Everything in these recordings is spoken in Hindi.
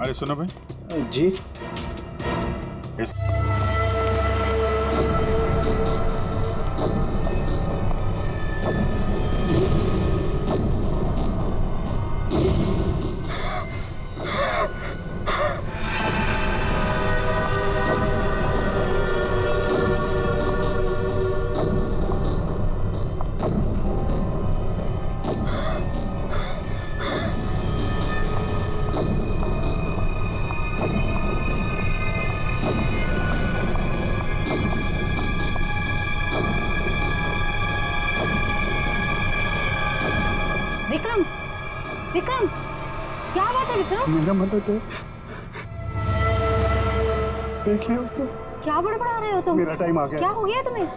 अरे सुनो भाई जी। इस... विक्रम, विक्रम, क्या बात है विक्रम? मेरा मदद है, देख लिया उसको। क्या बड़बड़ा रहे हो तुम? मेरा टाइम आ गया। क्या हो गया तुम्हें?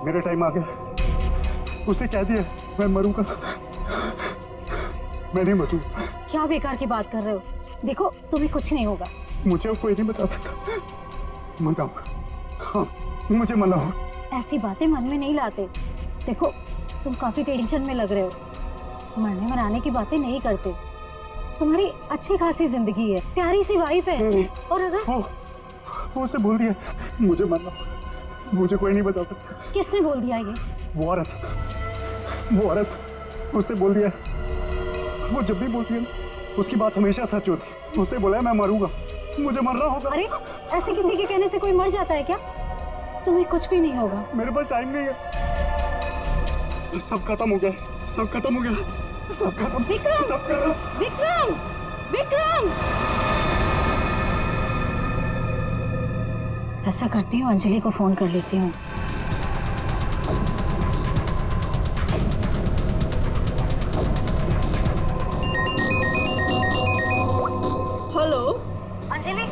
मेरा टाइम आ गया। उसे कह दिया मैं मरूंगा, मैं नहीं बचूं। क्या बेकार की बात कर रहे हो? देखो तुम्हें कुछ नहीं होगा। मुझे अब कोई नहीं बचा सकता। मत आओ, हाँ, मुझे मना हो। ऐसी बातें मन में नहीं लाते। देखो तुम काफी टेंशन में लग रहे हो। मरने मराने की बातें नहीं करते। तुम्हारी अच्छी खासी जिंदगी है, प्यारी सी वाइफ है। और अगर वो उसे बोल दिया मुझे मरना, मुझे कोई नहीं बचा सकता। किसने बोल दिया ये? वो औरत उसने बोल दिया। वो जब भी बोलती है ना, उसकी बात हमेशा सच होती। उसने बोला है मैं मरूंगा, मुझे मरना होगा। अरे ऐसे किसी के कहने से कोई मर जाता है क्या? तुम्हें कुछ भी नहीं होगा। मेरे पास टाइम नहीं है। सब खत्म हो गया, सब खत्म हो गया, सब खत्म। विक्रम, सब खत्म। विक्रम, विक्रम! ऐसा करती हूँ, अंजलि को फोन कर लेती हूँ। हेलो अंजलि,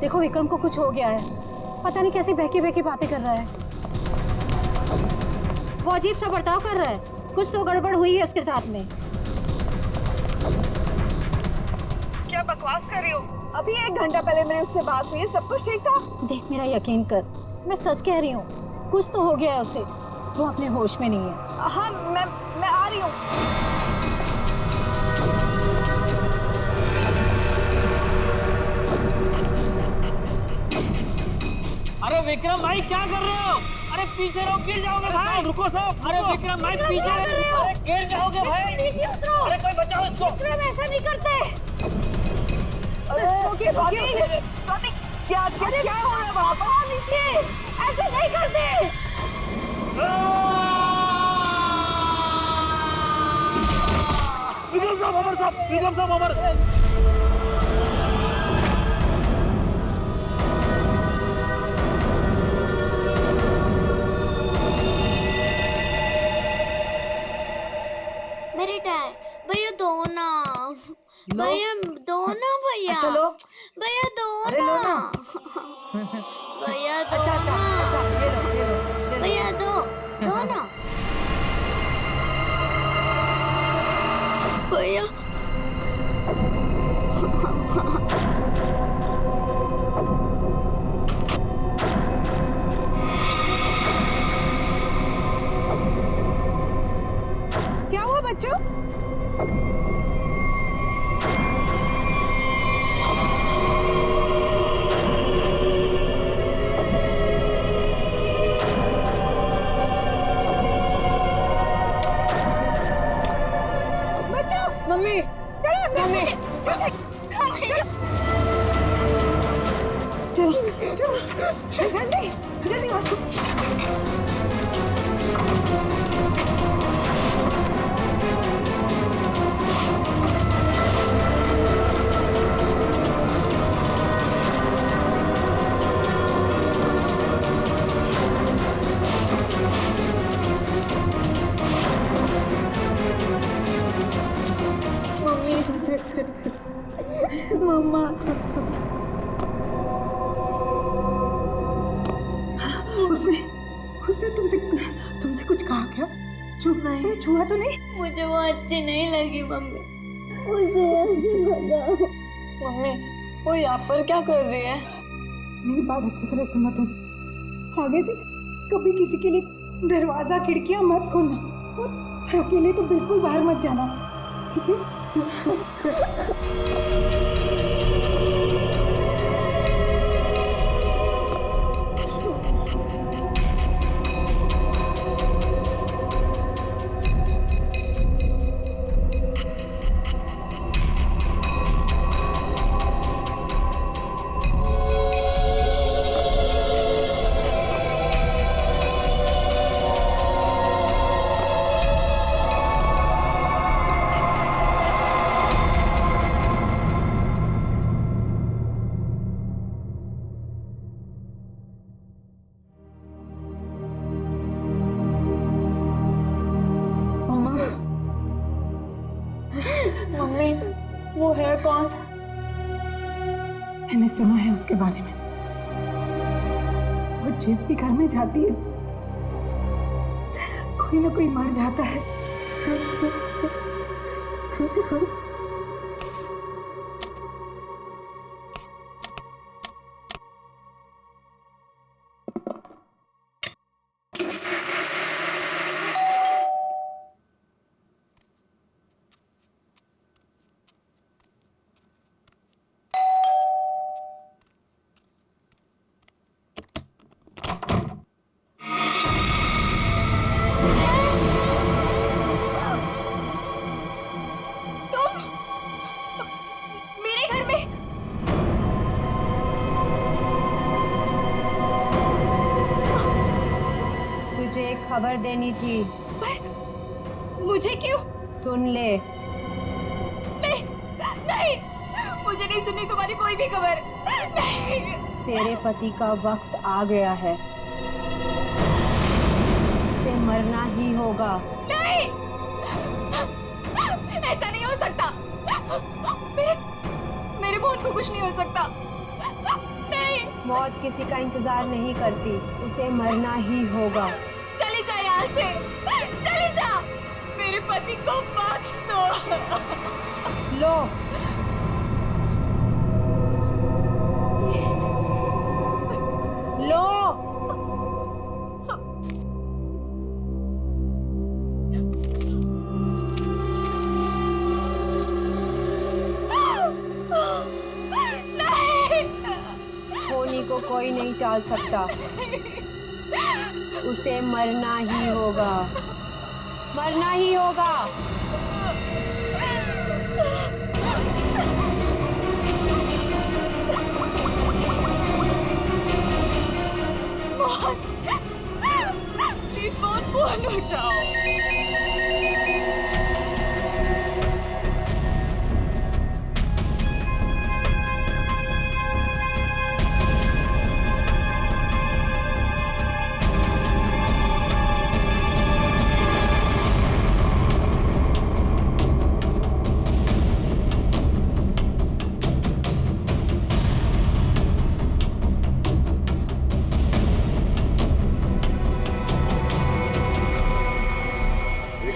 देखो विक्रम को कुछ हो गया है। पता नहीं कैसी बहकी बहकी बातें कर रहा है। वो अजीब सा बर्ताव कर रहा है। कुछ तो गड़बड़ हुई है उसके साथ में। क्या बकवास कर रही हो? अभी 1 घंटा पहले मेरी उससे बात हुई है, सब कुछ ठीक था। देख मेरा यकीन कर, मैं सच कह रही हूँ। कुछ तो हो गया है उसे, वो अपने होश में नहीं है। हाँ मैं आ रही हूँ। अरे विक्रम भाई क्या कर रहे हो? अरे पीछे रहो, गिर जाओगे भाई। रुको साहब। अरे विक्रम भाई पीछे रहो, अरे गिर जाओगे भाई। नीचे उतरो। अरे कोई बचाओ इसको। विक्रम ऐसा नहीं करते। स्वाति क्या हो रहा है वहाँ पर? नीचे ऐसा नहीं करते। विक्रम साहब अमर। मेरे टाइम भैया दो ना, भैया दो ना, भैया चलो भैया दो अरे लो ना। भैया दो अच्छा ना, ये लो। भैया दो ना भैया। क्या हुआ बच्चों? मम्मी मम्मी चलो जल्दी जल्दी मम्मा उसने तुमसे कुछ कहा क्या? तुम्हें छुआ तो नहीं? मुझे वो अच्छी नहीं लगी मम्मी, मुझे ऐसे भगाओ। मम्मी वो यहाँ पर क्या कर रही है? मेरी बात अच्छी तरह सुनो तुम। आगे से कभी किसी के लिए दरवाजा खिड़कियां मत खोलना और अकेले तो बिल्कुल बाहर मत जाना, ठीक है? मम्मी वो है कौन? मैंने सुना है उसके बारे में। वो जिस भी घर में जाती है कोई ना कोई मर जाता है। मेरे घर में? तुझे एक खबर देनी थी। पर मुझे क्यों? सुन ले। नहीं नहीं, मुझे नहीं सुननी तुम्हारी कोई भी खबर। नहीं। तेरे पति का वक्त आ गया है, उसे मरना ही होगा। नहीं, ऐसा नहीं हो सकता। मेरे बहन को कुछ नहीं हो सकता। नहीं। मौत किसी का इंतजार नहीं करती, उसे मरना ही होगा। चली जा यहाँ से, चली जा। मेरे पति को बख्श दो। लो। लो। होनी को कोई नहीं टाल सकता, उसे मरना ही होगा, मरना ही होगा। प्लीज फोन उठाओ।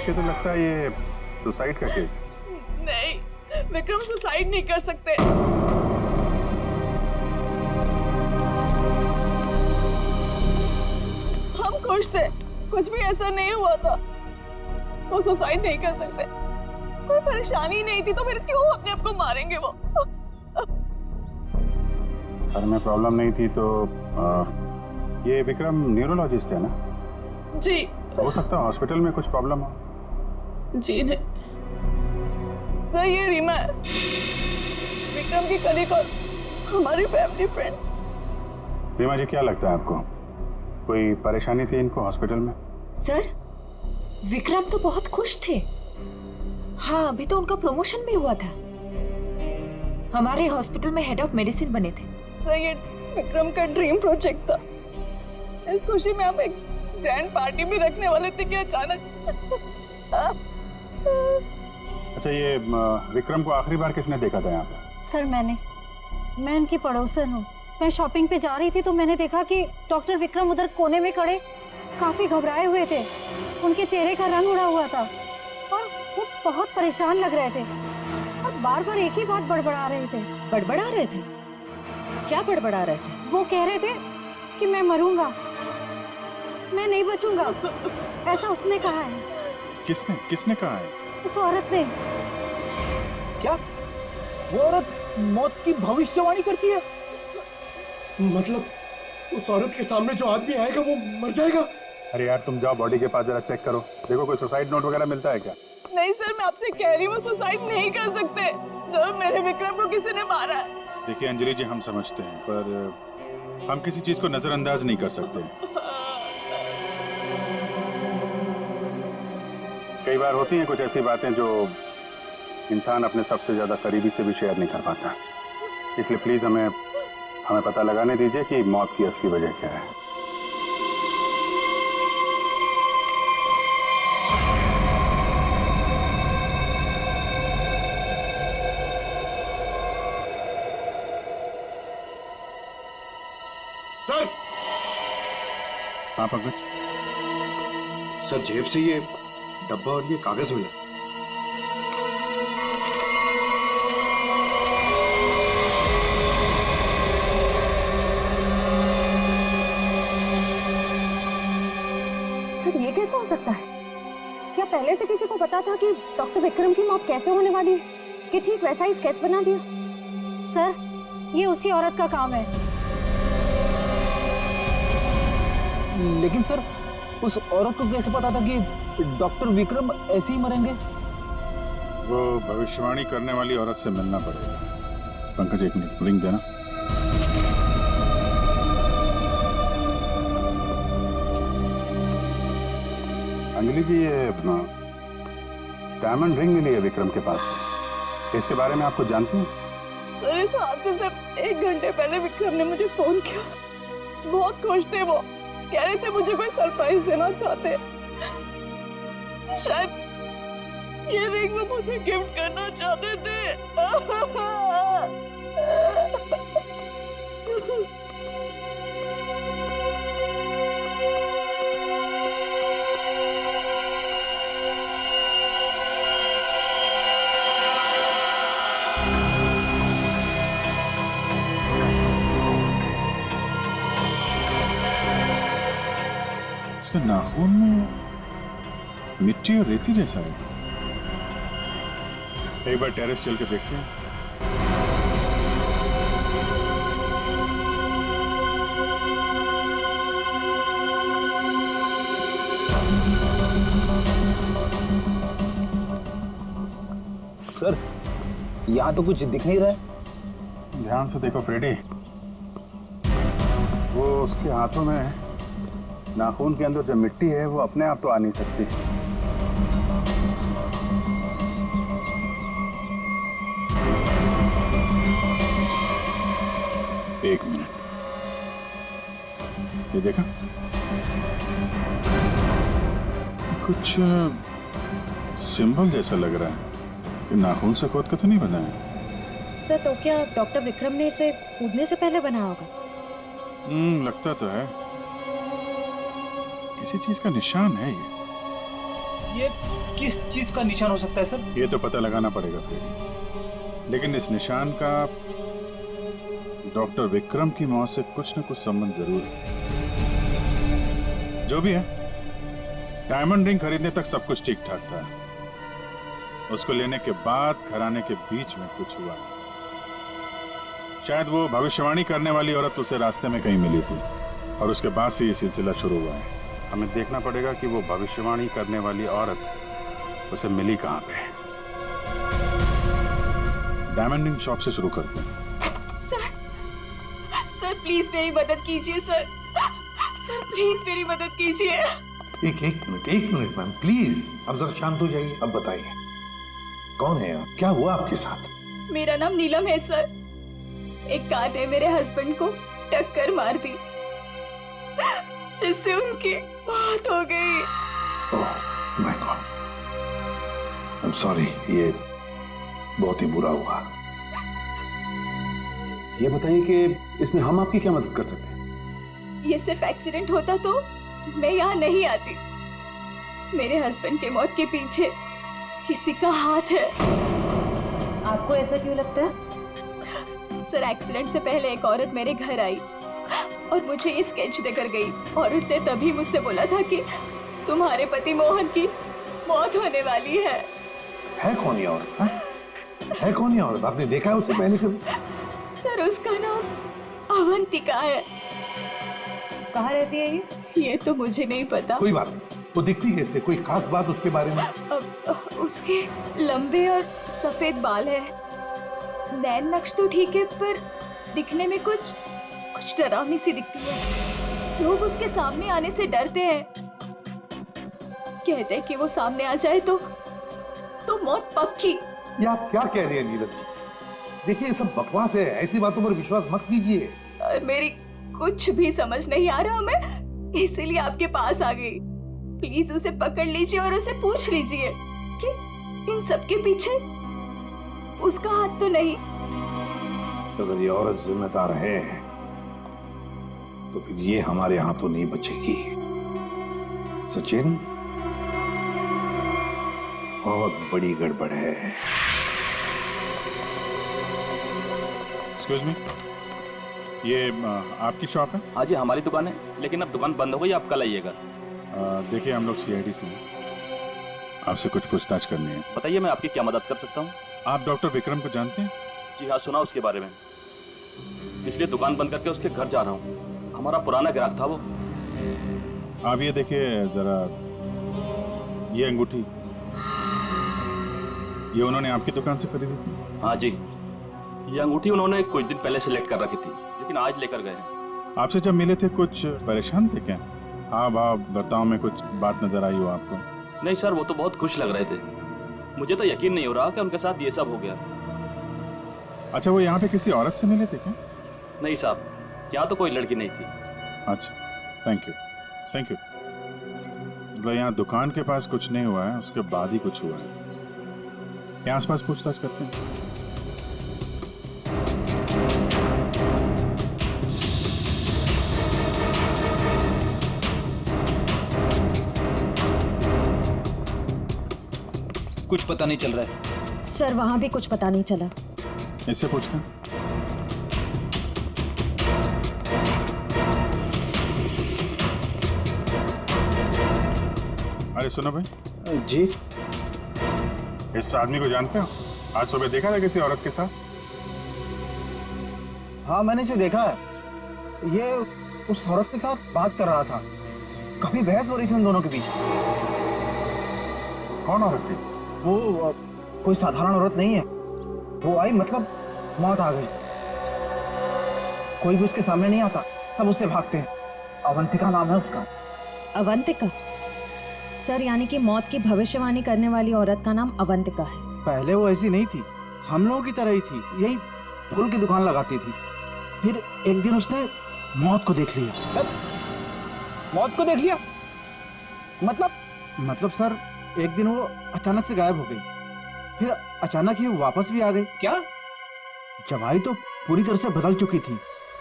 तो लगता है ये सुसाइड का केस। नहीं, विक्रम सुसाइड नहीं कर सकते। हम खुश थे, कुछ भी ऐसा नहीं हुआ था। वो सुसाइड नहीं कर सकते, कोई परेशानी नहीं थी तो फिर क्यों अपने आप को मारेंगे वो? सर में प्रॉब्लम नहीं थी तो ये विक्रम न्यूरोलॉजिस्ट है ना? जी। हो सकता है हॉस्पिटल में कुछ प्रॉब्लम हो। जी नहीं सर, ये रीमा है, विक्रम की कलीग और हमारी फैमिली फ्रेंड। रीमा जी, क्या लगता है आपको कोई परेशानी थी इनको हॉस्पिटल में? सर, विक्रम तो बहुत खुश थे। हाँ, अभी तो उनका प्रमोशन भी हुआ था, हमारे हॉस्पिटल में हेड ऑफ मेडिसिन बने थे। सर, ये विक्रम का ड्रीम प्रोजेक्ट था। इस खुशी में हम एक ग्रैंड पार्टी भी रखने वाले थे कि अचानक। अच्छा, ये विक्रम को आखिरी बार किसने देखा था यहाँ पे? सर मैं इनकी पड़ोसन हूँ। मैं शॉपिंग पे जा रही थी तो मैंने देखा कि डॉक्टर विक्रम उधर कोने में खड़े काफी घबराए हुए थे। उनके चेहरे का रंग उड़ा हुआ था और वो बहुत परेशान लग रहे थे और बार बार एक ही बात बड़बड़ा रहे थे। बड़बड़ा रहे थे? क्या बड़बड़ा रहे थे? वो कह रहे थे कि मैं मरूंगा, मैं नहीं बचूंगा, ऐसा उसने कहा है। किसने कहा है? उस औरत ने। क्या वो औरत मौत की भविष्यवाणी करती है? मतलब उस औरत के सामने जो आदमी आएगा वो मर जाएगा? अरे यार, तुम जाओ बॉडी के पास जरा चेक करो, देखो कोई सुसाइड नोट वगैरह मिलता है क्या? नहीं सर, मैं आपसे कह रही हूँ, वो सुसाइड नहीं कर सकते। सर, मेरे विक्रम को किसी ने मारा है। देखिए अंजलि जी, हम समझते हैं पर हम किसी चीज को नजरअंदाज नहीं कर सकते। कई बार होती हैं कुछ ऐसी बातें जो इंसान अपने सबसे ज्यादा करीबी से भी शेयर नहीं कर पाता। इसलिए प्लीज हमें पता लगाने दीजिए कि मौत की असली वजह क्या है। सर हाँ पंकज, सर जेब से ये डब्बा और ये कागज मिला। सर ये कैसे हो सकता है? क्या पहले से किसी को पता था कि डॉक्टर विक्रम की मौत कैसे होने वाली है कि ठीक वैसा ही स्केच बना दिया? सर, ये उसी औरत का काम है। लेकिन सर उस औरत को कैसे पता था कि डॉक्टर विक्रम ऐसे ही मरेंगे? वो भविष्यवाणी करने वाली औरत से मिलना पड़ेगा। पंकज एक मिनट, रिंग देना। अंजलि जी, ये डायमंड रिंग मिली है विक्रम के पास। इसके बारे में आपको जानती हैं? सर इस हादसे से 1 घंटे पहले विक्रम ने मुझे फोन किया था। बहुत खुश थे वो, कह रहे थे मुझे कोई सरप्राइज देना चाहते हैं। शायद ये रिंग वो मुझे गिफ्ट करना चाहते थे। इसके नाखून में मिट्टी और रेती जैसा है। एक बार टेरेस चल के देखते हैं। सर यहाँ तो कुछ दिख नहीं रहा है। ध्यान से देखो फ्रेडी, वो उसके हाथों में नाखून के अंदर जो मिट्टी है वो अपने आप तो आ नहीं सकती। एक मिनट, ये देखा? कुछ सिंबल जैसा लग रहा है कि नाखून से खोद के तो नहीं बना है। सर तो क्या डॉक्टर विक्रम ने इसे कूदने से पहले बनाया होगा? लगता तो है, किसी चीज का निशान है ये किस चीज का निशान हो सकता है सर? ये तो पता लगाना पड़ेगा फिर। लेकिन इस निशान का डॉक्टर विक्रम की मौत से कुछ न कुछ संबंध जरूर है। जो भी है, डायमंड रिंग खरीदने तक सब कुछ ठीक ठाक था। उसको लेने के बाद घराने के बीच में कुछ हुआ। शायद वो भविष्यवाणी करने वाली औरत उसे रास्ते में कहीं मिली थी और उसके बाद से ये सिलसिला शुरू हुआ है। हमें देखना पड़ेगा कि वो भविष्यवाणी करने वाली औरत उसे मिली कहाँ पे। डायमंड रिंग शॉप से शुरू करते हैं। सर प्लीज मेरी मदद कीजिए सर। सर प्लीज मेरी मदद कीजिए। एक मिनट मैम प्लीज, अब जरा शांत हो जाइए। अब बताइए कौन है आप, क्या हुआ आपके साथ? मेरा नाम नीलम है सर। एक कार ने मेरे हस्बैंड को टक्कर मार दी जिससे उनकी मौत हो गई। Oh my God, I am sorry, ये बहुत ही बुरा हुआ। ये बताइए कि इसमें हम आपकी क्या मदद कर सकते हैं? ये सिर्फ एक्सीडेंट होता तो मैं यहाँ नहीं आती। मेरे हस्बैंड के मौत के पीछे किसी का हाथ है। आपको ऐसा क्यों लगता है? सर एक्सीडेंट से पहले एक औरत मेरे घर आई और मुझे ये स्केच देकर गई और उसने तभी मुझसे बोला था कि तुम्हारे पति मोहन की मौत होने वाली है। कौन ये औरत? है कौन ये औरत? आपने देखा है उसे पहले कभी? सर उसका नाम अवंतिका है। कहाँ रहती है ये तो मुझे नहीं पता। कोई बात नहीं, वो दिखती कैसे? कोई खास बात उसके बारे में? उसके लंबे और सफेद बाल है। नैन नक्श तो ठीक है पर दिखने में कुछ डरावनी सी दिखती है। लोग उसके सामने आने से डरते हैं, कहते हैं कि वो सामने आ जाए तो मौत पक्की। ये आप क्या कह रहे हैं नीरज? देखिए ये सब बकवास है, ऐसी बातों पर विश्वास मत कीजिए। सर मेरी कुछ भी समझ नहीं आ रहा, मैं इसीलिए आपके पास आ गई। प्लीज उसे पकड़ लीजिए और उसे पूछ लीजिए कि इन सब के पीछे उसका हाथ तो नहीं। अगर ये औरत जिम्मेदार है तो फिर ये हमारे हाथों नहीं बचेगी। सचिन, बहुत बड़ी गड़बड़ है। एक्सक्यूज मी, ये आपकी शॉप है? हाँ जी, हमारी दुकान है, लेकिन अब दुकान बंद हो गई, आप कल आइएगा। देखिए, हम लोग सीआईडी से हैं, आपसे कुछ पूछताछ करनी है। बताइए, मैं आपकी क्या मदद कर सकता हूँ? आप डॉक्टर विक्रम को जानते हैं? जी हाँ, सुना उसके बारे में, इसलिए दुकान बंद करके उसके घर जा रहा हूँ। हमारा पुराना ग्राहक था वो। आप ये देखिए जरा, ये अंगूठी, ये उन्होंने आपकी दुकान से खरीदी थी? हाँ जी, ये अंगूठी उन्होंने कुछ दिन पहले सेलेक्ट कर रखी थी, लेकिन आज लेकर गए हैं। आपसे जब मिले थे कुछ परेशान थे क्या? हाँ भाव बताओ, में कुछ बात नजर आई हो आपको? नहीं सर, वो तो बहुत खुश लग रहे थे। मुझे तो यकीन नहीं हो रहा कि उनके साथ ये सब हो गया। अच्छा, वो यहाँ पे किसी औरत से मिले थे क्या? नहीं साहब, यहाँ तो कोई लड़की नहीं थी। अच्छा, थैंक यू, थैंक यू। मतलब यहाँ दुकान के पास कुछ नहीं हुआ है, उसके बाद ही कुछ हुआ है। यहाँ आसपास पूछताछ करते हैं। कुछ पता नहीं चल रहा है सर, वहां भी कुछ पता नहीं चला। इससे पूछते हैं। अरे सुनो भाई। जी? इस आदमी को जानते हो? आज सुबह देखा था किसी औरत के साथ? हाँ, मैंने इसे देखा है। ये उस औरत के साथ बात कर रहा था, काफी बहस हो रही थी उन दोनों के बीच। कौन औरत थी? वो कोई साधारण औरत नहीं है। वो आई, मतलब मौत आ गई। कोई भी उसके सामने नहीं आता, सब उससे भागते हैं। अवंतिका नाम है उसका। अवंतिका? सर, यानी कि मौत की भविष्यवाणी करने वाली औरत का नाम अवंतिका है? पहले वो ऐसी नहीं थी, हम लोगों की तरह ही थी, यही फूल की दुकान लगाती थी। फिर एक दिन उसने मौत को देख लिया। मौत को देख लिया? मतलब सर, एक दिन वो अचानक से गायब हो गई, फिर अचानक ही वापस भी आ गई। क्या? जब आई तो पूरी तरह से बदल चुकी थी।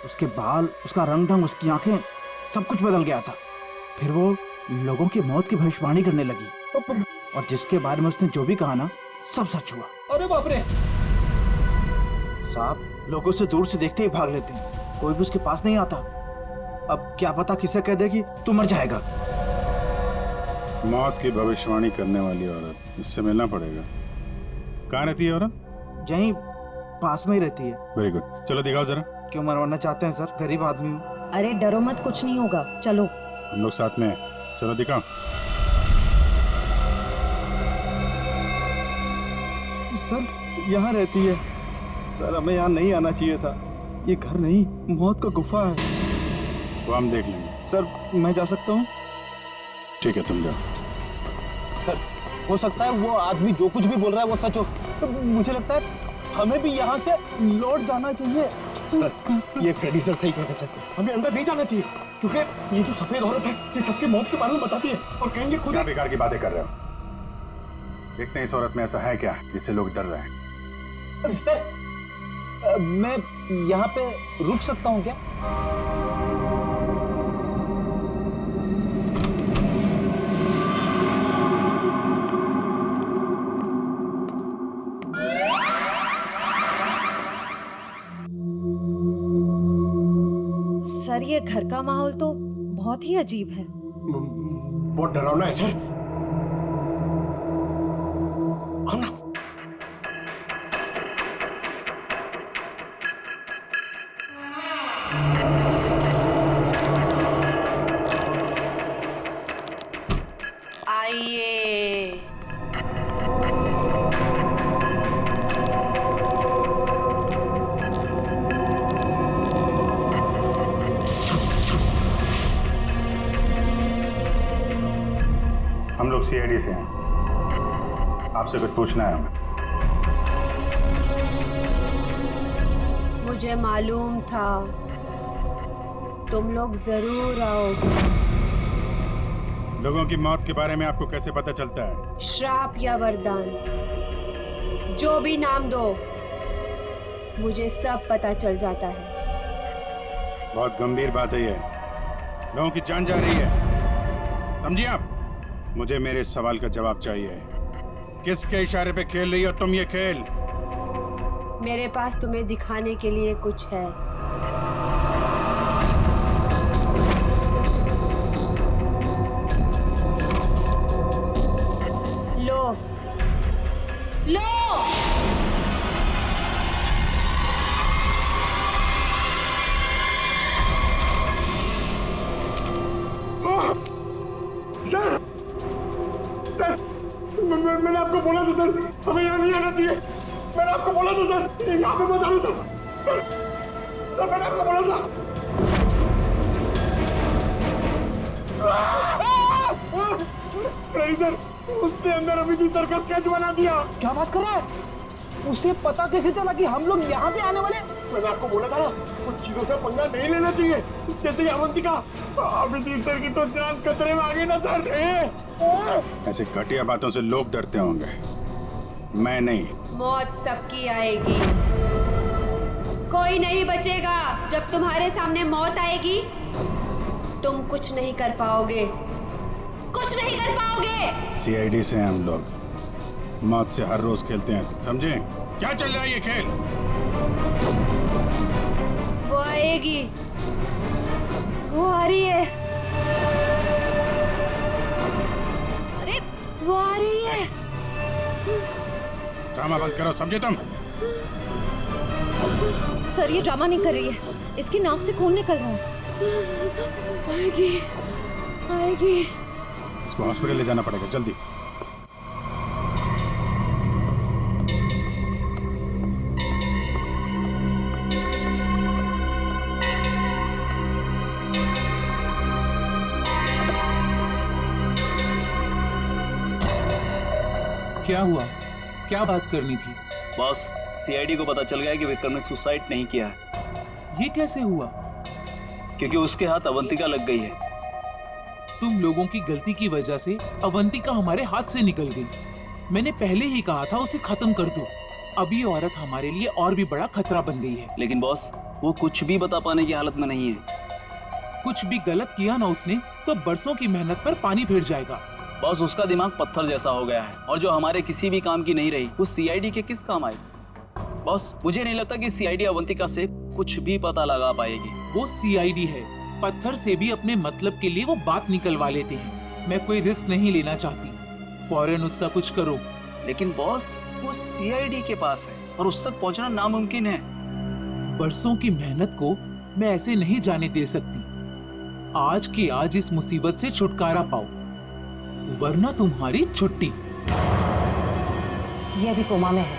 उसके बाल, उसका रंग ढंग, उसकी आंखें, सब कुछ बदल गया था। फिर वो लोगों की मौत की भविष्यवाणी करने लगी, और जिसके बारे में उसने जो भी कहा ना, सब सच हुआ। अरे बाप रे! साहब, लोग उसे दूर से देखते ही भाग लेते हैं, कोई भी उसके पास नहीं आता। अब क्या पता किसे कह दे कि तू मर जाएगा। मौत की भविष्यवाणी करने वाली औरत, इससे मिलना पड़ेगा। कहाँ रहती है औरत? यहीं पास में ही रहती है। वेरी गुड, चलो दिखाओ जरा। क्यों मरवाना चाहते हैं सर? गरीब आदमी हूँ। अरे डरो मत, कुछ नहीं होगा, चलो। हम लोग साथ में हैं, चलो दिखाओ। सर, यहाँ रहती है। सर, हमें यहाँ नहीं आना चाहिए था। ये घर नहीं, मौत का गुफा है। वो हम देख लेंगे। सर, मैं जा सकता हूँ? ठीक है, तुम जाओ। सर, हो सकता है वो आदमी जो कुछ भी बोल रहा है वो सच हो, तो मुझे लगता है हमें भी यहाँ से लौट जाना चाहिए। सर, ये फ्रेडी सर सही कह रहे सर, हमें अंदर नहीं जाना चाहिए, क्योंकि ये जो सफेद औरत है, ये सबके मौत के बारे में बताती है और कहेंगे खुद। क्या बेकार की बातें कर रहे हो? देखते हैं इस औरत में ऐसा है क्या जिससे लोग डर रहे हैं। सर, मैं यहाँ पे रुक सकता हूँ क्या? सर, ये घर का माहौल तो बहुत ही अजीब है। बहुत डरावना है सर। आओ ना। आइए। हम लोग सीआईडी से हैं, आपसे कुछ पूछना है हमें। मुझे मालूम था तुम लोग जरूर आओगे। लोगों की मौत के बारे में आपको कैसे पता चलता है? श्राप या वरदान, जो भी नाम दो, मुझे सब पता चल जाता है। बहुत गंभीर बात है ये। लोगों की जान जा रही है, समझिए आप? मुझे मेरे इस सवाल का जवाब चाहिए। किसके इशारे पे खेल रही हो तुम ये खेल? मेरे पास तुम्हें दिखाने के लिए कुछ है। लो लो। सर, सर, मैंने आपको बोला था सर, हमें यहाँ नहीं आना चाहिए। मैंने आपको बोला था सर, यहाँ पे मत आना सर। सर, सर मैंने आपको बोला था। नहीं सर, उसने अंदर अभी की सर्कस स्केच बना दिया। क्या बात कर रहा है? उसे पता कैसे चला कि हम लोग यहाँ पे आने वाले? मैंने आपको बोला था ना, कुछ चीजों से पंगा नहीं लेना चाहिए, जैसे अवंतिका। अभिजीत सर की तो जान खतरे में आ गई ना सर। ऐसे घटिया बातों से लोग डरते होंगे, मैं नहीं। मौत सबकी आएगी, कोई नहीं बचेगा। जब तुम्हारे सामने मौत आएगी तुम कुछ नहीं कर पाओगे, कुछ नहीं कर पाओगे। सीआईडी से हम लोग मौत से हर रोज खेलते हैं, समझे? क्या चल रहा है ये खेल? वो आएगी, वो आ रही है। अरे वो आ रही है। ड्रामा बंद करो, समझे तुम? सर ये ड्रामा नहीं कर रही है, इसकी नाक से खून निकल रहा है। आएगी, आएगी। इसको हॉस्पिटल ले जाना पड़ेगा, जल्दी। क्या हुआ? क्या बात करनी थी? बॉस, सीआईडी को पता चल गया कि विक्रम ने सुसाइड नहीं किया है। ये कैसे हुआ? क्योंकि उसके हाथ अवंतिका लग गई है। तुम लोगों की गलती की वजह से अवंतिका हमारे हाथ से निकल गई। मैंने पहले ही कहा था उसे खत्म कर दो। अब ये औरत हमारे लिए और भी बड़ा खतरा बन गई है। लेकिन बॉस, वो कुछ भी बता पाने की हालत में नहीं है। कुछ भी गलत किया ना उसने तो बरसों की मेहनत पर पानी फिर जाएगा। बॉस, उसका दिमाग पत्थर जैसा हो गया है और जो हमारे किसी भी काम की नहीं रही वो सीआईडी के किस काम आए? बॉस, मुझे नहीं लगता कि सीआईडी अवंतिका से कुछ भी पता लगा पाएगी। वो सीआईडी है, पत्थर से भी अपने मतलब के लिए वो बात निकलवा लेते हैं। मैं कोई रिस्क नहीं लेना चाहती, फौरन उसका कुछ करो। लेकिन बॉस, वो सीआईडी के पास है और उस तक पहुंचना नामुमकिन है। बरसों की मेहनत को मैं ऐसे नहीं जाने दे सकती। आज की आज इस मुसीबत से छुटकारा पाओ, वरना तुम्हारी छुट्टी। ये अभी कोमा में है,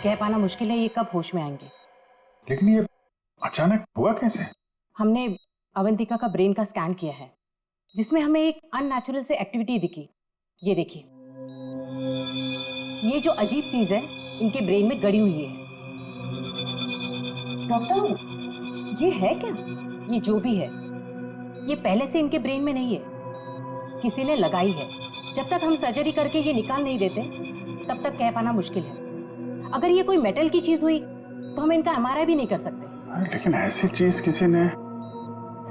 कह पाना मुश्किल है ये कब होश में आएंगे। लेकिन ये अचानक हुआ कैसे? हमने अवंतिका का ब्रेन का स्कैन किया है, जिसमें हमें एक अननेचुरल से एक्टिविटी दिखी। ये देखिए, ये जो अजीब चीज है इनके ब्रेन में गड़ी हुई है। डॉक्टर, ये है क्या? ये जो भी है ये पहले से इनके ब्रेन में नहीं है, किसी ने लगाई है। जब तक हम सर्जरी करके ये निकाल नहीं देते तब तक कह पाना मुश्किल है। अगर ये कोई मेटल की चीज हुई तो हम इनका एमआरआई भी नहीं कर सकते। लेकिन ऐसी चीज किसी ने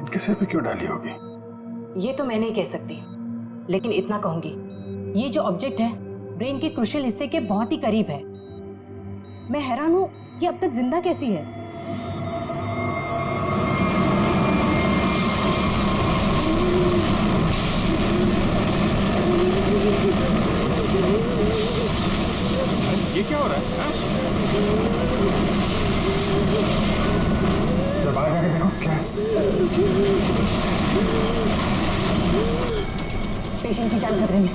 इनके सिर पे क्यों डाली होगी? ये तो मैं नहीं कह सकती, लेकिन इतना कहूंगी, ये जो ऑब्जेक्ट है ब्रेन के क्रूशियल हिस्से के बहुत ही करीब है। मैं हैरान हूं ये अब तक जिंदा कैसी है। ये क्या हो रहा है? जब आएगा कि देखो क्या है? पेशेंट की जान खतरे में।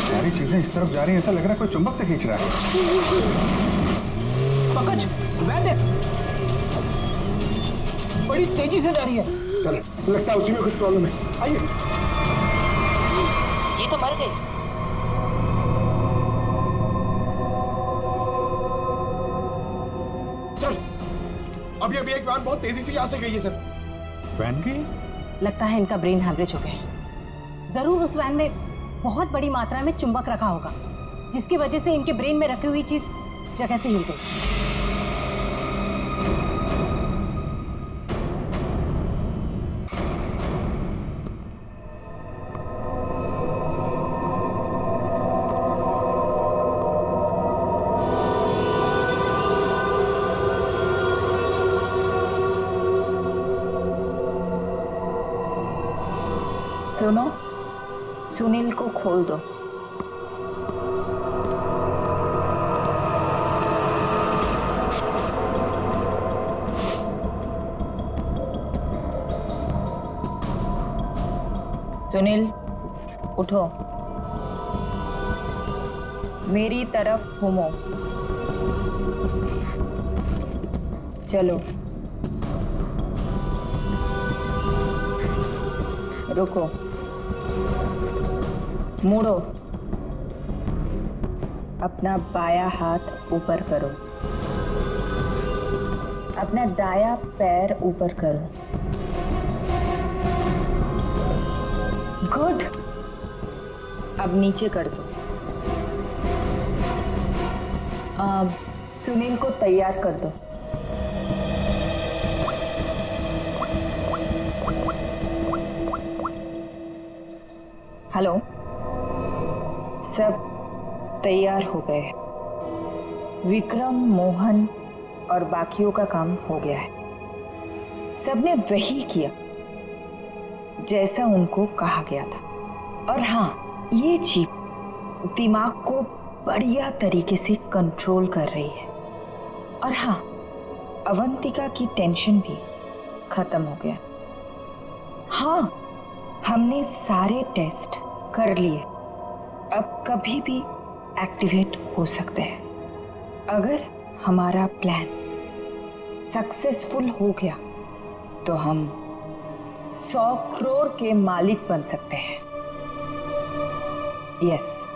सारी चीजें इस तरफ जा रही हैं, ऐसा लग रहा है कोई चुंबक से खींच रहा है। पकड़, वह देख, बड़ी तेजी से जा रही है। सर, लगता है उसी में कुछ प्रॉब्लम है। आइए। ये तो मर गई। सर, अभी एक वैन बहुत तेजी से यहाँ से गई है सर। वैन गई? लगता है इनका ब्रेन हैमरेज हो गया है। जरूर उस वैन में बहुत बड़ी मात्रा में चुंबक रखा होगा, जिसकी वजह से इनके ब्रेन में रखी हुई चीज जगह से हिल गई। दोनों सुनील को खोल दो। सुनील उठो, मेरी तरफ घूमो। चलो रुको, मुड़ो, अपना बायां हाथ ऊपर करो, अपना दायां पैर ऊपर करो। गुड, अब नीचे कर दो। सुनील को तैयार कर दो। हेलो, सब तैयार हो गए। विक्रम, मोहन और बाकियों का काम हो गया है। सबने वही किया जैसा उनको कहा गया था। और हाँ, ये चिप दिमाग को बढ़िया तरीके से कंट्रोल कर रही है। और हाँ, अवंतिका की टेंशन भी खत्म हो गया। हाँ, हमने सारे टेस्ट कर लिए, अब कभी भी एक्टिवेट हो सकते हैं। अगर हमारा प्लान सक्सेसफुल हो गया तो हम 100 करोड़ के मालिक बन सकते हैं। यस।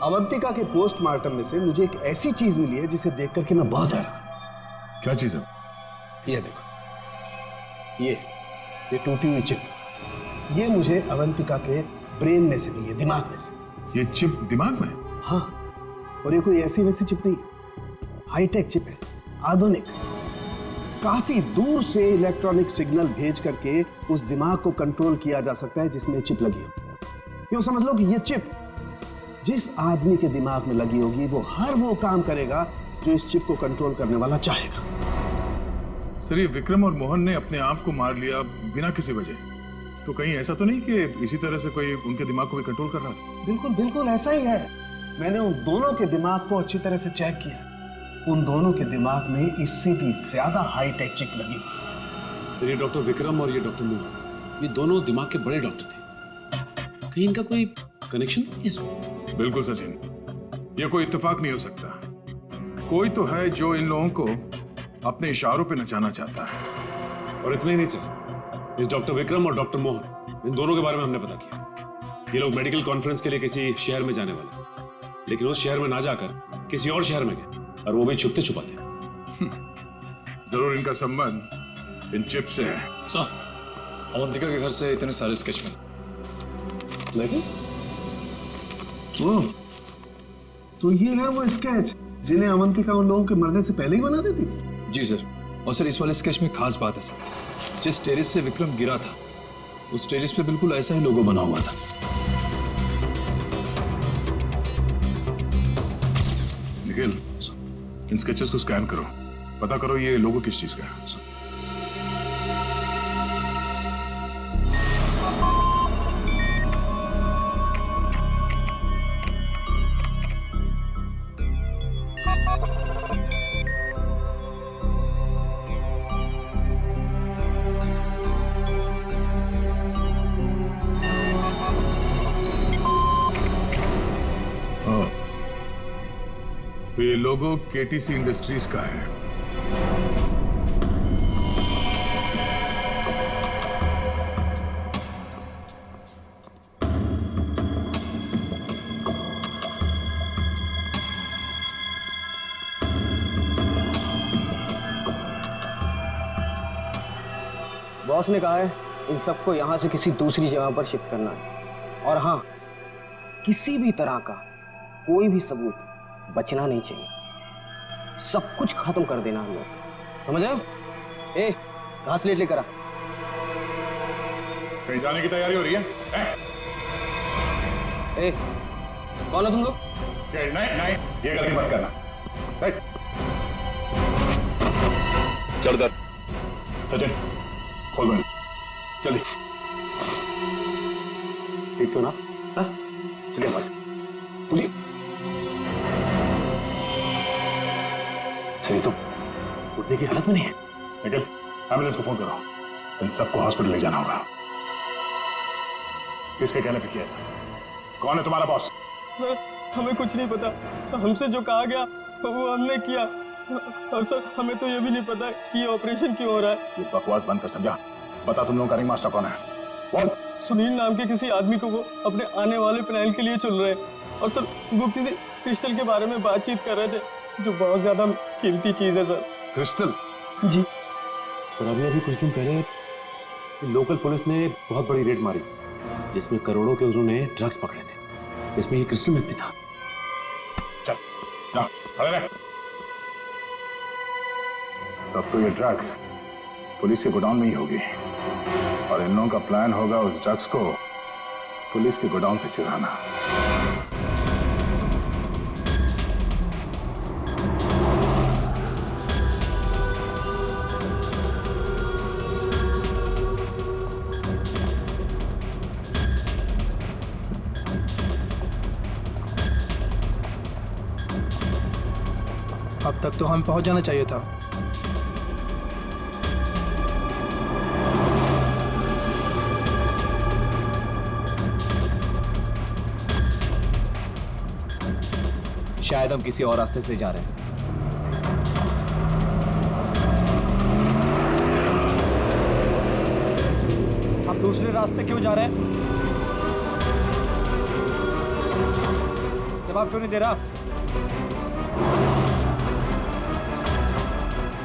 अवंतिका के पोस्टमार्टम में से मुझे एक ऐसी चीज मिली है जिसे देख करके मैं बहुत हैरान। क्या चीज है? ये देखो, ये टूटी हुई चिप, ये मुझे अवंतिका के ब्रेन में से मिली है, दिमाग में से। ये चिप दिमाग में? हाँ, और ये कोई ऐसी वैसी चिप नहीं, हाईटेक चिप है, आधुनिक। काफी दूर से इलेक्ट्रॉनिक सिग्नल भेज करके उस दिमाग को कंट्रोल किया जा सकता है जिसमें चिप लगी हो। यूं समझ लो कि ये चिप जिस आदमी के दिमाग में लगी होगी वो हर वो काम करेगा जो इस चिप को कंट्रोल करने वाला चाहेगा। सर, ये विक्रम और मोहन ने अपने आप को मार लिया बिना किसी वजह, तो कहीं ऐसा तो नहीं कि इसी तरह से कोई उनके दिमाग को भी कंट्रोल कर रहा था? बिल्कुल बिल्कुल ऐसा ही है। मैंने उन दोनों के दिमाग को अच्छी तरह से चेक किया। उन दोनों के दिमाग में इससे भी ज्यादा हाईटेक चिप लगी हुई। सर, ये डॉक्टर विक्रम और ये डॉक्टर मोहन, ये दोनों दिमाग के बड़े डॉक्टर थे। कहीं इनका कोई कनेक्शन तो नहीं है इसमें? बिल्कुल सचिन, ये कोई इत्तेफाक नहीं हो सकता। कोई तो है जो इन लोगों को अपने इशारों पे नचाना चाहता है। और इतना ही नहीं सर, इस डॉक्टर विक्रम और डॉक्टर मोहन, इन दोनों के बारे में हमने पता किया। ये लोग मेडिकल कॉन्फ्रेंस के लिए किसी शहर में जाने वाले, लेकिन उस शहर में ना जाकर किसी और शहर में गए, और वो भी छुपते छुपाते। जरूर इनका संबंध इन चिप से है। सर, अवंतिका के घर से इतने सारे स्केच लगे? तो ये है वो स्केच जिन्हें अवंतिका उन लोगों के मरने से पहले ही बना देती थी? जी सर। और सर, इस वाले स्केच में खास बात है सर, जिस टेरेस से विक्रम गिरा था उस टेरेस पे बिल्कुल ऐसा ही लोगो बना हुआ था। निखिल, इन स्केचेस को स्कैन करो, पता करो ये लोगो किस चीज का है। तो ये लोगो केटीसी इंडस्ट्रीज का है। बॉस ने कहा है इन सबको यहां से किसी दूसरी जगह पर शिफ्ट करना है। और हाँ, किसी भी तरह का कोई भी सबूत बचना नहीं चाहिए। सब कुछ खत्म कर देना हम लोग, समझ रहे हो? ए, कहां से लेकर आ? कहीं जाने की तैयारी हो रही है? ए, कौन हो तुम लोग? नहीं, ये गलती मत करना। चल दर सचिन, खोल बंद, जल्दी। ठीक तो ना? हाँ? चलिए बस चलिए। चलिए तो उठने की हालत में नहीं है। निखिल, एम्बुलेंस को फोन करो। इन सबको हॉस्पिटल ले जाना होगा। किसके कहने पे किया ऐसा? कौन है तुम्हारा बॉस? सर हमें कुछ नहीं पता, हमसे जो कहा गया वो हमने किया। और सर हमें तो ये भी नहीं पता कि ये ऑपरेशन क्यों हो रहा है। बकवास बंद कर समझा। बता तुम लोगों का रिंग मास्टर कौन है? कौन? सुनील नाम के किसी आदमी को वो अपने आने वाले पेनाइल के लिए चुन रहे हैं। और सर वो किसी क्रिस्टल के बारे में बातचीत कर रहे थे जो बहुत ज्यादा कीमती चीज है सर। क्रिस्टल? जी सर अभी कुछ दिन पहले लोकल पुलिस ने बहुत बड़ी रेड मारी जिसमें करोड़ों के उन्होंने ड्रग्स पकड़े थे। इसमें ये क्रिस्टल मिल्क भी था। चल जा, खड़े रह। तब तो ये ड्रग्स पुलिस के गोडाउन में ही होगी और इन लोगों का प्लान होगा उस ड्रग्स को पुलिस के गोडाउन से चुराना। अब तक तो हम पहुंच जाना चाहिए था। शायद हम किसी और रास्ते से जा रहे हैं। आप दूसरे रास्ते क्यों जा रहे हैं? जवाब क्यों नहीं दे रहा?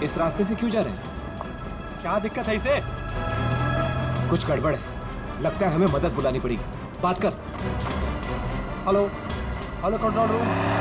इस रास्ते से क्यों जा रहे हैं? क्या दिक्कत है इसे? कुछ गड़बड़ है, लगता है हमें मदद बुलानी पड़ेगी। बात कर। Hello hello control room.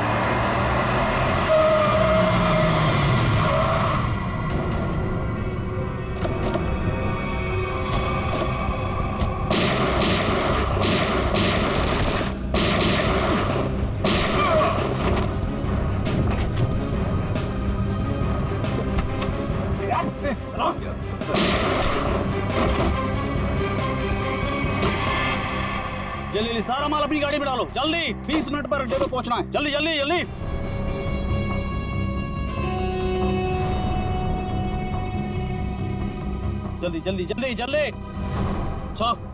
जल्दी सारा माल अपनी गाड़ी में डालो, जल्दी 20 मिनट पर अड्डे पे पहुंचना है। जल्दी जल्दी जल्दी जल्दी जल्दी जल्दी जल्दी चलो।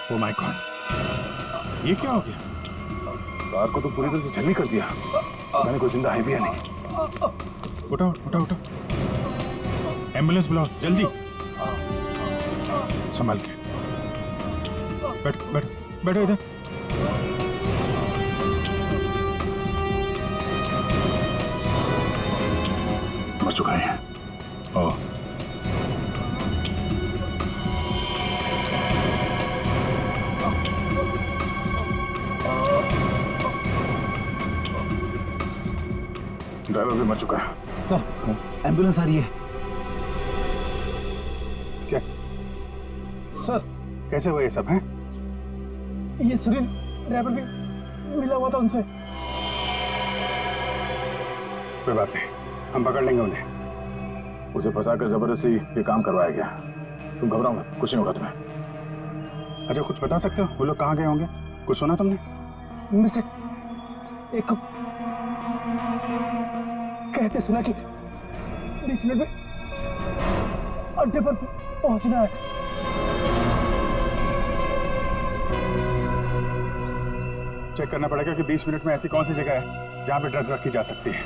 Oh my God! ये क्या हो गया? कार को तो पूरी तरह से जल्दी कर दिया। मैंने कोई जिंदा है भी या नहीं। उठो उठो उठो, एम्बुलेंस बुलाओ जल्दी। संभाल के बैठो बैठो बैठो इधर। मर चुका है। ओह ड्राइवर भी मर चुका है। सर एम्बुलेंस आ रही है। क्या सर कैसे हुआ ये सब है? ये सुनील ड्राइवर भी मिला हुआ था उनसे। कोई बात नहीं, हम पकड़ लेंगे उन्हें। उसे फंसाकर जबरदस्ती ये काम करवाया गया। तुम घबराओ मत, कुछ नहीं होगा तुम्हें। अच्छा कुछ बता सकते हो वो लोग कहाँ गए होंगे? कुछ सुना तुमने? उनमें से एक कहते सुना कि 20 मिनट में अड्डे पर पहुंचना है। चेक करना पड़ेगा कि 20 मिनट में ऐसी कौन सी जगह है जहां पे ड्रग्स रखी जा सकती है।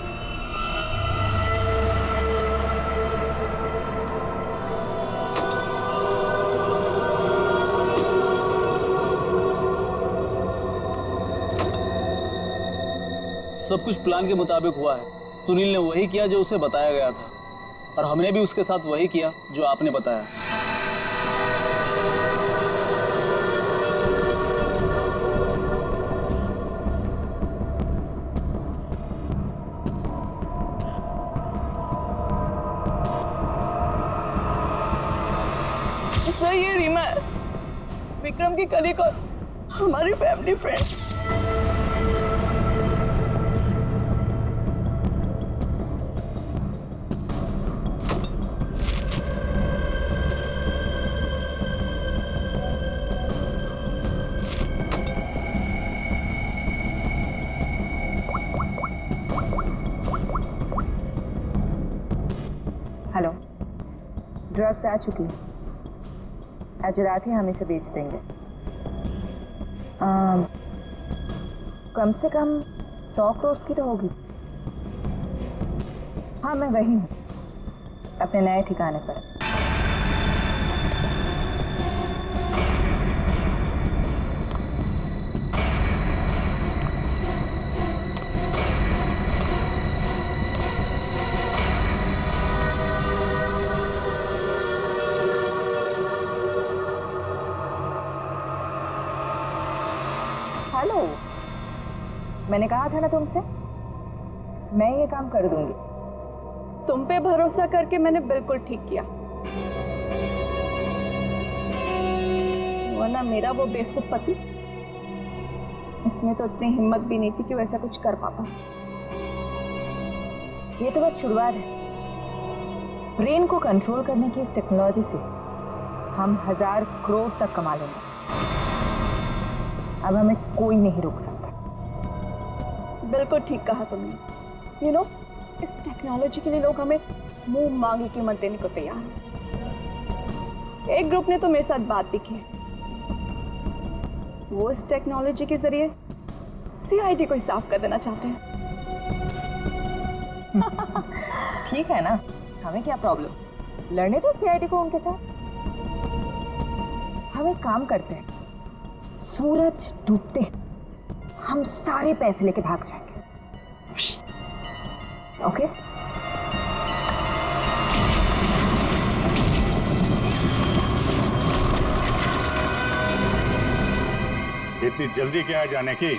सब कुछ प्लान के मुताबिक हुआ है। सुनील ने वही किया जो उसे बताया गया था और हमने भी उसके साथ वही किया जो आपने बताया। सर ये रीमा है। विक्रम की कलीग और हमारी फैमिली फ्रेंड। हेलो, ड्रग्स आ चुकी है। आज रात ही हम इसे बेच देंगे। कम से कम 100 करोड़ की तो होगी। हाँ, मैं वही हूँ, अपने नए ठिकाने पर। हेलो, मैंने कहा था ना तुमसे, मैं ये काम कर दूंगी। तुम पे भरोसा करके मैंने बिल्कुल ठीक किया, वरना मेरा वो बेवकूफ पति, इसमें तो इतनी हिम्मत भी नहीं थी कि वैसा कुछ कर पाता। ये तो बस शुरुआत है। ब्रेन को कंट्रोल करने की इस टेक्नोलॉजी से हम 1000 करोड़ तक कमा लेंगे। अब हमें कोई नहीं रोक सकता। बिल्कुल ठीक कहा तुमने। यू नो, इस टेक्नोलॉजी के लिए लोग हमें मुंह मांगी कीमत देने को तैयार हैं। एक ग्रुप ने तो मेरे साथ बात भी की है, वो इस टेक्नोलॉजी के जरिए सीआईडी को ही साफ कर देना चाहते हैं। ठीक है ना, हमें क्या प्रॉब्लम, लड़ने दो सीआईडी को उनके साथ। हम एक काम करते हैं, सूरज डूबते हम सारे पैसे लेके भाग जाएंगे। ओके? इतनी जल्दी क्या है जाने की?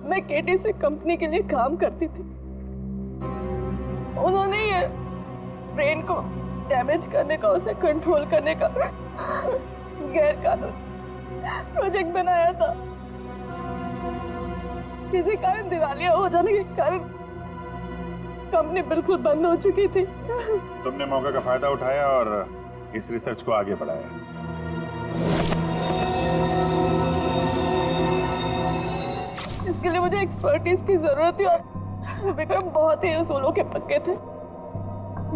मैं केटी से कंपनी के लिए काम करती थी। उन्होंने ये ब्रेन को डैमेज करने का, उसे कंट्रोल करने का गैर कानूनी प्रोजेक्ट बनाया था। किसी कारण दिवालिया हो जाने के कारण कंपनी बिल्कुल बंद हो चुकी थी। तुमने मौके का फायदा उठाया और इस रिसर्च को आगे बढ़ाया। इसके लिए मुझे एक्सपर्टीज की जरूरत थी और विक्रम बहुत ही उसूलों के पक्के थे,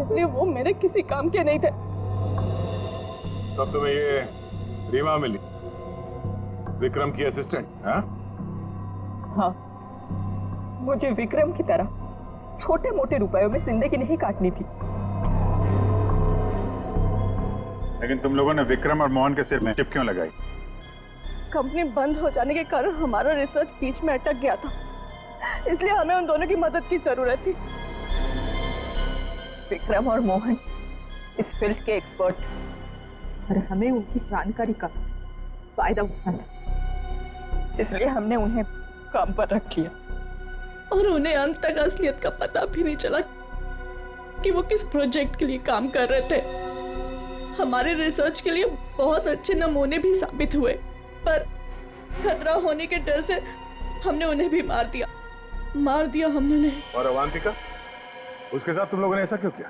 इसलिए वो मेरे किसी काम के नहीं थे। तब तुम्हें ये रीमा मिली, विक्रम की असिस्टेंट? हाँ, मुझे विक्रम की तरह छोटे मोटे रुपयों में जिंदगी नहीं काटनी थी। लेकिन तुम लोगों ने विक्रम और मोहन के सिर में चिप क्यों लगाई? कंपनी बंद हो जाने के कारण हमारा रिसर्च बीच में अटक गया था, इसलिए हमें उन दोनों की मदद की जरूरत थी। विक्रम और मोहन इस फील्ड के एक्सपर्ट और हमें उनकी जानकारी का फायदा उठाना था। इसलिए हमने उन्हें काम पर रख लिया और उन्हें अंत तक असलियत का पता भी नहीं चला कि वो किस प्रोजेक्ट के लिए काम कर रहे थे। हमारे रिसर्च के लिए बहुत अच्छे नमूने भी साबित हुए, पर खतरा होने के डर से हमने उन्हें भी मार दिया हमने उन्हें। और अवंतिका, उसके साथ तुम लोगों ने ऐसा क्यों किया?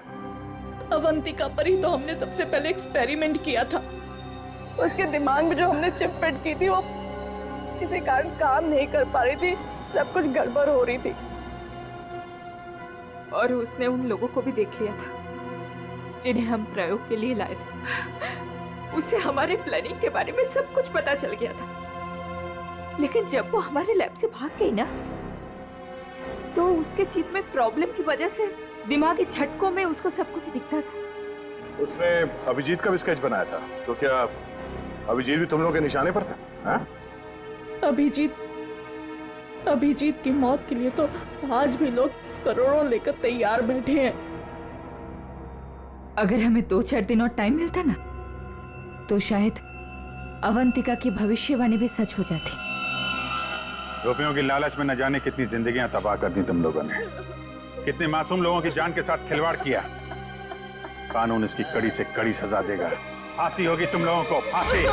अवंतिका पर ही तो हमने सबसे पहले एक्सपेरिमेंट किया था। उसके दिमाग में जो हमने चिप फिट की थी वो किसी कारण काम नहीं कर पा रही थी, सब कुछ गड़बड़ हो रही थी। और उसने उन लोगों को भी देख लिया था जिन्हें हम प्रयोग के लिए लाए थे। उसे हमारे प्लानिंग के बारे में सब कुछ पता चल गया था, लेकिन जब वो हमारे लैब से भाग गई ना, तो उसके चिप में प्रॉब्लम की वजह से दिमागी झटकों में उसको सब कुछ दिखता था। उसने अभिजीत का भी स्केच बनाया था, तो क्या अभिजीत भी तुम लोगों के निशाने पर था? हाँ? अभिजीत की मौत के लिए तो आज भी लोग करोड़ों लेकर तैयार बैठे हैं। अगर हमें 2-4 दिन और टाइम मिलता ना, तो शायद अवंतिका की भविष्यवाणी भी सच हो जाती। रुपयों की लालच में न जाने कितनी जिंदगियां तबाह कर दी तुम लोगों ने, कितने मासूम लोगों की जान के साथ खिलवाड़ किया। कानून इसकी कड़ी से कड़ी सजा देगा। फांसी होगी तुम लोगों को, फांसी।